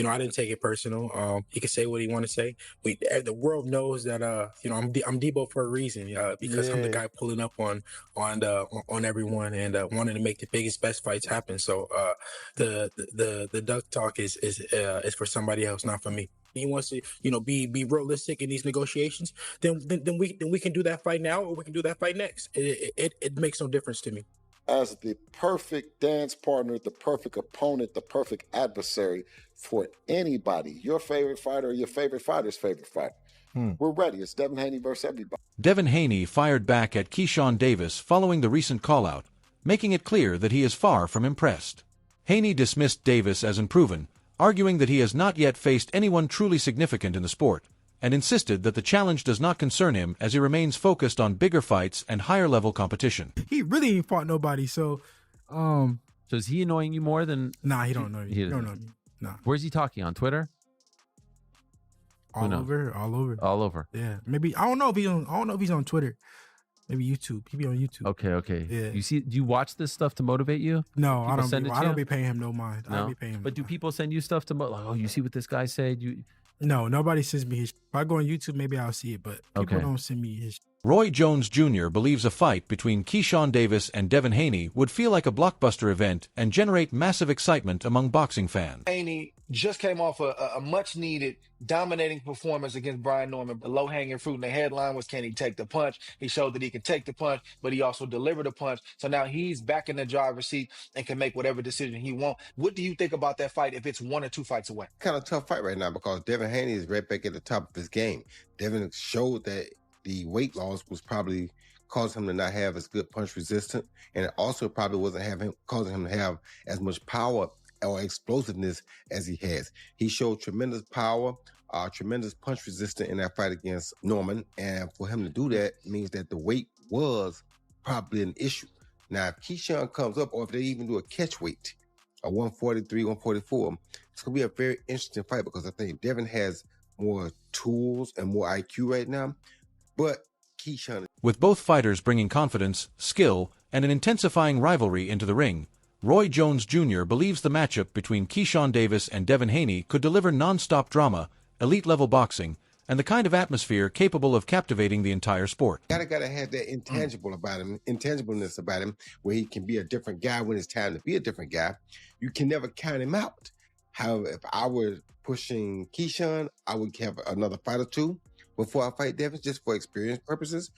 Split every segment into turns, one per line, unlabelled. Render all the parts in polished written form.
I didn't take it personal. He can say what he want to say. The world knows that I'm Debo for a reason, because I'm the guy pulling up on everyone and wanting to make the biggest, best fights happen. So the duck talk is for somebody else, not for me. He wants to, be realistic in these negotiations. Then we can do that fight now, or we can do that fight next. It makes no difference to me.
As the perfect dance partner, the perfect opponent, the perfect adversary for anybody, your favorite fighter or your favorite fighter's favorite fighter. We're ready. It's Devin Haney versus everybody.
Devin Haney fired back at Keyshawn Davis following the recent call-out, making it clear that he is far from impressed. Haney dismissed Davis as unproven, arguing that he has not yet faced anyone truly significant in the sport, and insisted that the challenge does not concern him as he remains focused on bigger fights and higher-level competition.
He really ain't fought nobody, so...
So is he annoying you more than...
Nah, he don't know you. He don't know me. Nah.
Where's he talking? On Twitter?
All over. Yeah. Maybe, I don't know if he's on Twitter. Maybe YouTube. He be on YouTube.
Okay.
Yeah.
Do you watch this stuff to motivate you?
No, I don't be paying him no mind.
No?
I don't be paying him.
But do people send you stuff to you see what this guy said?
No, nobody sends me his. If I go on YouTube, maybe I'll see it, but people don't send me his.
Roy Jones Jr. believes a fight between Keyshawn Davis and Devin Haney would feel like a blockbuster event and generate massive excitement among boxing fans.
Haney just came off a much-needed, dominating performance against Brian Norman. The low-hanging fruit in the headline was, can he take the punch? He showed that he can take the punch, but he also delivered a punch. So now he's back in the driver's seat and can make whatever decision he wants. What do you think about that fight if it's 1 or 2 fights away?
Kind of tough fight right now because Devin Haney is right back at the top of his game. Devin showed that the weight loss was probably causing him to not have as good punch resistance, and it also probably wasn't causing him to have as much power or explosiveness as he has. He showed tremendous power, tremendous punch resistance in that fight against Norman, and for him to do that means that the weight was probably an issue. Now, if Keyshawn comes up, or if they even do a catch weight, a 143, 144, it's going to be a very interesting fight because I think Devin has more tools and more IQ right now, but Keyshawn...
With both fighters bringing confidence, skill, and an intensifying rivalry into the ring, Roy Jones Jr. believes the matchup between Keyshawn Davis and Devin Haney could deliver non-stop drama, elite-level boxing, and the kind of atmosphere capable of captivating the entire sport.
Gotta have that intangibleness about him, where he can be a different guy when it's time to be a different guy. You can never count him out. However, if I were pushing Keyshawn, I would have another fight or two before I fight Devin, just for experience purposes.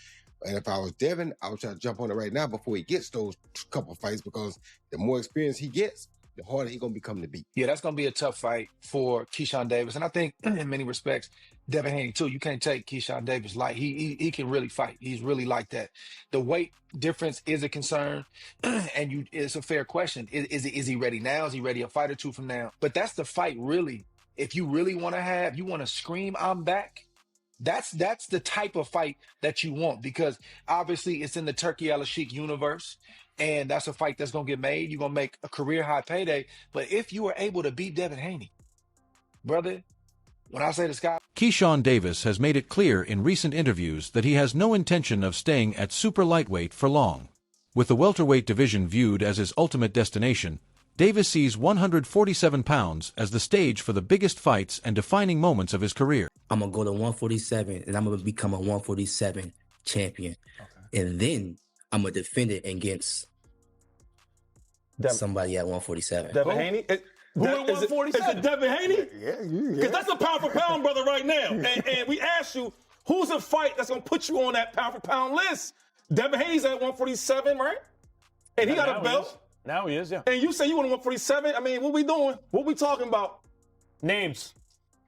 And if I was Devin, I would try to jump on it right now before he gets those couple fights, because the more experience he gets, the harder he's going to become to beat.
Yeah, that's going to be a tough fight for Keyshawn Davis. And I think in many respects, Devin Haney too. You can't take Keyshawn Davis light. He can really fight. He's really like that. The weight difference is a concern, and it's a fair question. Is he ready now? Is he ready a fight or two from now? But that's the fight, really. If you really want to scream, I'm back. That's the type of fight that you want, because obviously it's in the Turkey Al-Sheikh universe, and that's a fight that's going to get made. You're going to make a career high payday. But if you are able to beat Devin Haney, brother, when I say the sky...
Keyshawn Davis has made it clear in recent interviews that he has no intention of staying at super lightweight for long. With the welterweight division viewed as his ultimate destination, Davis sees 147 pounds as the stage for the biggest fights and defining moments of his career.
I'm going to go to 147, and I'm going to become a 147 champion. Okay. And then I'm going to defend it against somebody at 147.
Devin Haney? Who at 147? Is it Devin Haney? Yeah. Because that's a pound for pound brother right now. And we asked you, who's a fight that's going to put you on that pound for pound list? Devin Haney's at 147, right? And he got a belt.
Now he is, yeah.
And you say you want to 147? I mean, what we doing? What we talking about?
Names.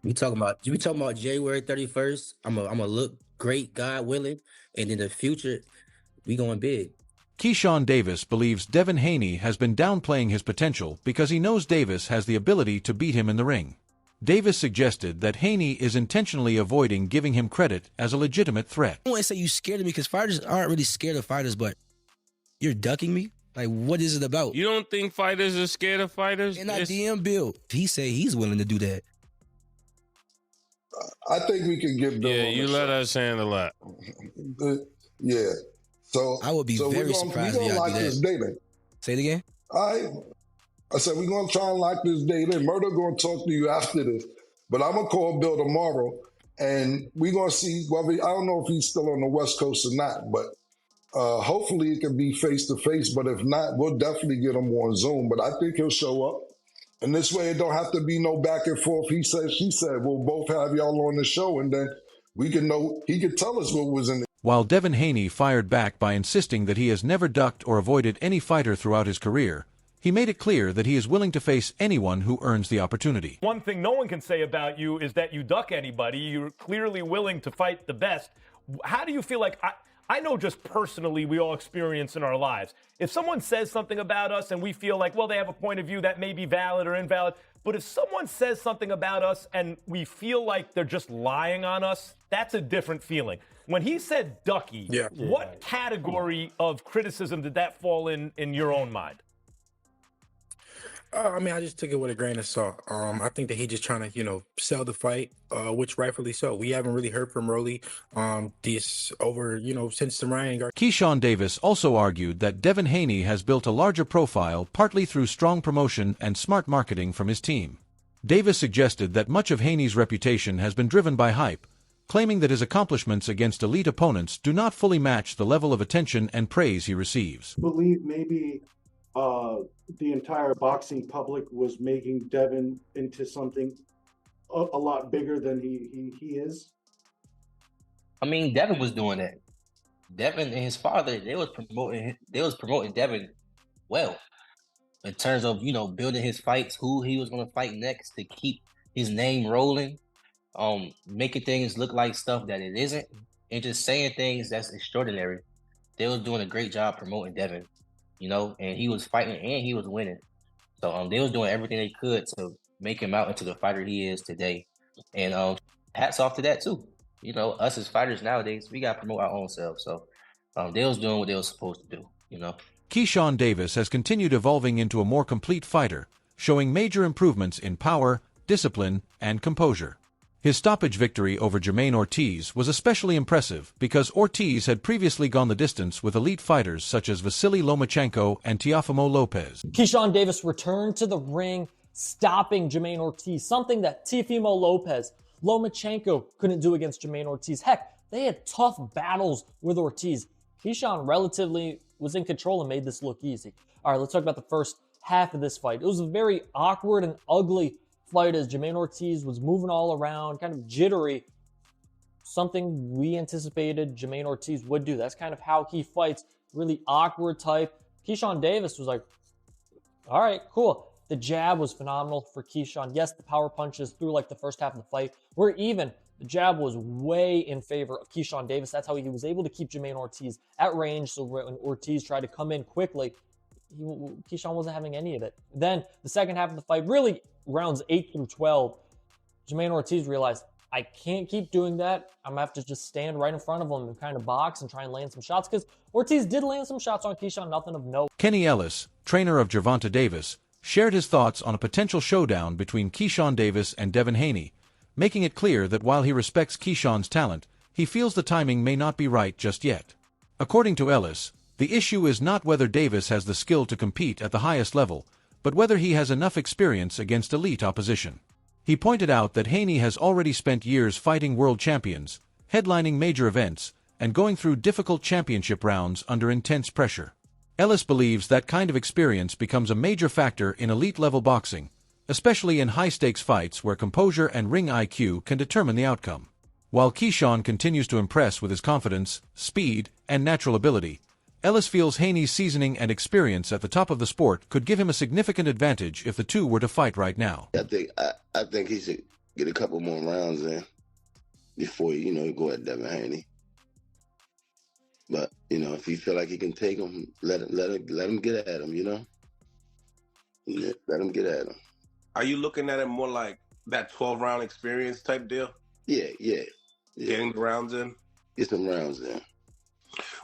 We talking about January 31st. I'm a look great, God willing, and in the future, we going big.
Keyshawn Davis believes Devin Haney has been downplaying his potential because he knows Davis has the ability to beat him in the ring. Davis suggested that Haney is intentionally avoiding giving him credit as a legitimate threat.
I don't want to say you scared of me, because fighters aren't really scared of fighters, but you're ducking me? Like, what is it about?
You don't think fighters are scared of fighters?
And I DM Bill. He say he's willing to do that.
I think we can give Bill.
Yeah, you let us handle that.
Yeah. So
I would be very surprised if y'all do that.
David.
Say it again.
I said, we're going to try and lock this date in. Murder going to talk to you after this. But I'm going to call Bill tomorrow, and we're going to see whether, I don't know if he's still on the West Coast or not, but hopefully it can be face-to-face. But if not, we'll definitely get him on Zoom. But I think he'll show up. And this way it don't have to be no back and forth. He said, she said, we'll both have y'all on the show, and then we can know, he could tell us what was in it.
While Devin Haney fired back by insisting that he has never ducked or avoided any fighter throughout his career, he made it clear that he is willing to face anyone who earns the opportunity.
One thing no one can say about you is that you duck anybody. You're clearly willing to fight the best. How do you feel like, I know just personally we all experience in our lives. If someone says something about us and we feel like, well, they have a point of view that may be valid or invalid, but if someone says something about us and we feel like they're just lying on us, that's a different feeling. When he said ducky, what category of criticism did that fall in your own mind?
I mean, I just took it with a grain of salt. I think that he just trying to, sell the fight, which rightfully so. We haven't really heard from Rolly this over, since the Ryan Garcia.
Keyshawn Davis also argued that Devin Haney has built a larger profile partly through strong promotion and smart marketing from his team. Davis suggested that much of Haney's reputation has been driven by hype, claiming that his accomplishments against elite opponents do not fully match the level of attention and praise he receives.
I believe maybe the entire boxing public was making Devin into something a lot bigger than he is.
I mean, Devin was doing that. Devin and his father, they was promoting Devin well in terms of, building his fights, who he was going to fight next to keep his name rolling, making things look like stuff that it isn't, and just saying things that's extraordinary. They was doing a great job promoting Devin. And he was fighting and he was winning. So they was doing everything they could to make him out into the fighter he is today. And hats off to that too. Us as fighters nowadays, we got to promote our own selves. So they was doing what they was supposed to do,
Keyshawn Davis has continued evolving into a more complete fighter, showing major improvements in power, discipline, and composure. His stoppage victory over Jermaine Ortiz was especially impressive because Ortiz had previously gone the distance with elite fighters such as Vasily Lomachenko and Teofimo Lopez.
Keyshawn Davis returned to the ring, stopping Jermaine Ortiz, something that Teofimo Lopez, Lomachenko couldn't do against Jermaine Ortiz. Heck, they had tough battles with Ortiz. Keyshawn relatively was in control and made this look easy. All right, let's talk about the first half of this fight. It was a very awkward and ugly fight as Jermaine Ortiz was moving all around, kind of jittery. Something we anticipated Jermaine Ortiz would do. That's kind of how he fights, really awkward type. Keyshawn Davis was like, all right, cool. The jab was phenomenal for Keyshawn. Yes, the power punches through like the first half of the fight were even. The jab was way in favor of Keyshawn Davis. That's how he was able to keep Jermaine Ortiz at range. So when Ortiz tried to come in quickly, Keyshawn wasn't having any of it. Then the second half of the fight, really rounds 8 through 12, Jermaine Ortiz realized, I can't keep doing that. I'm going to have to just stand right in front of him and kind of box and try and land some shots, because Ortiz did land some shots on Keyshawn, nothing of note.
Kenny Ellis, trainer of Gervonta Davis, shared his thoughts on a potential showdown between Keyshawn Davis and Devin Haney, making it clear that while he respects Keyshawn's talent, he feels the timing may not be right just yet. According to Ellis, the issue is not whether Davis has the skill to compete at the highest level, but whether he has enough experience against elite opposition. He pointed out that Haney has already spent years fighting world champions, headlining major events, and going through difficult championship rounds under intense pressure. Ellis believes that kind of experience becomes a major factor in elite-level boxing, especially in high-stakes fights where composure and ring IQ can determine the outcome. While Keyshawn continues to impress with his confidence, speed, and natural ability, Ellis feels Haney's seasoning and experience at the top of the sport could give him a significant advantage if the two were to fight right now.
I think he should get a couple more rounds in before, he go at Devin Haney. But, if he feel like he can take him, let him get at him, Let him get at him.
Are you looking at it more like that 12-round experience type deal?
Yeah.
Getting the rounds in?
Get some rounds in.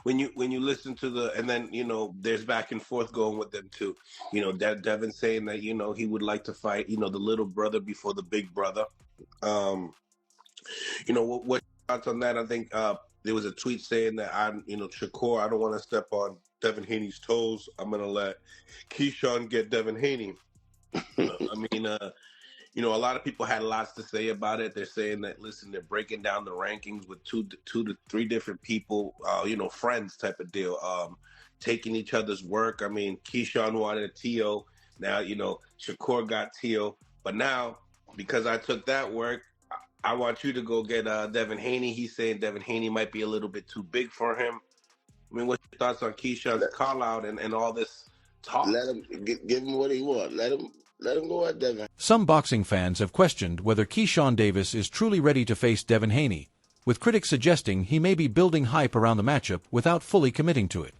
When you listen to and then, there's back and forth going with them too. Devin saying that, he would like to fight, the little brother before the big brother. What thoughts on that? I think there was a tweet saying that Shakur, I don't want to step on Devin Haney's toes. I'm going to let Keyshawn get Devin Haney. I mean, you know, a lot of people had lots to say about it. They're saying that, listen, they're breaking down the rankings with two to three different people, you know, friends type of deal, taking each other's work. I mean, Keyshawn wanted a TO. Now, you know, Shakur got TO. But now, because I took that work, I want you to go get Devin Haney. He's saying Devin Haney might be a little bit too big for him. I mean, what's your thoughts on Keyshawn's call out and all this talk?
Let him give him what he wants. Let him go at Devin.
Some boxing fans have questioned whether Keyshawn Davis is truly ready to face Devin Haney, with critics suggesting he may be building hype around the matchup without fully committing to it.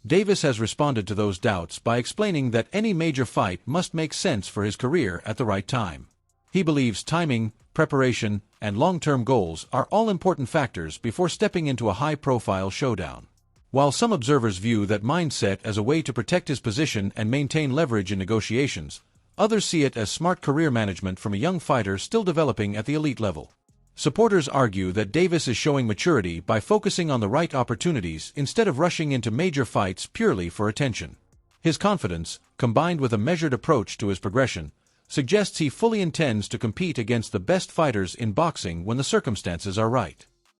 Davis has responded to those doubts by explaining that any major fight must make sense for his career at the right time. He believes timing, preparation, and long-term goals are all important factors before stepping into a high-profile showdown. While some observers view that mindset as a way to protect his position and maintain leverage in negotiations, others see it as smart career management from a young fighter still developing at the elite level. Supporters argue that Davis is showing maturity by focusing on the right opportunities instead of rushing into major fights purely for attention. His confidence, combined with a measured approach to his progression, suggests he fully intends to compete against the best fighters in boxing when the circumstances are right.